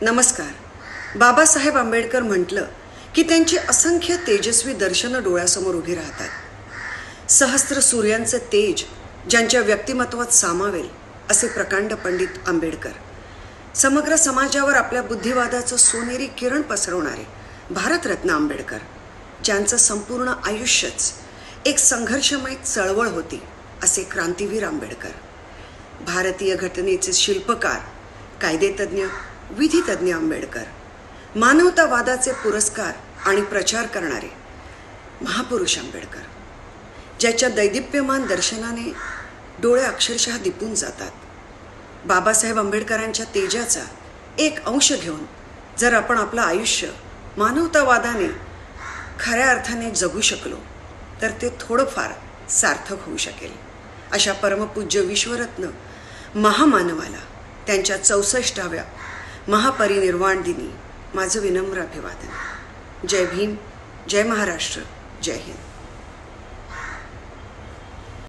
नमस्कार. बाबासाहेब आंबेडकर म्हटलं की त्यांची असंख्य तेजस्वी दर्शनं डोळ्यासमोर उभी राहतात. सहस्त्र सूर्यांचे तेज ज्यांच्या व्यक्तिमत्वात सामावेल असे प्रकांड पंडित आंबेडकर. समग्र समाजावर आपल्या बुद्धिवादाचं सोनेरी किरण पसरवणारे भारतरत्न आंबेडकर, ज्यांचं संपूर्ण आयुष्यच एक संघर्षमय चळवळ होती असे क्रांतीवीर आंबेडकर. भारतीय घटनेचे शिल्पकार, कायदेतज्ञ, विधितज्ञ आंबेडकर. मानवतावादाचे पुरस्कार आणि प्रचार करणारे महापुरुष आंबेडकर, ज्याच्या दैदिप्यमान दर्शनाने डोळे अक्षरशः दिपून जातात. बाबासाहेब आंबेडकरांच्या तेजाचा एक अंश घेऊन जर आपण आपलं आयुष्य मानवतावादाने खऱ्या अर्थाने जगू शकलो तर ते थोडंफार सार्थक होऊ शकेल. अशा परमपूज्य विश्वरत्न महामानवाला त्यांच्या 64व्या महापरिनिर्वाण दिनी माझं विनम्र अभिवादन. जय भीम, जय महाराष्ट्र, जय हिंद.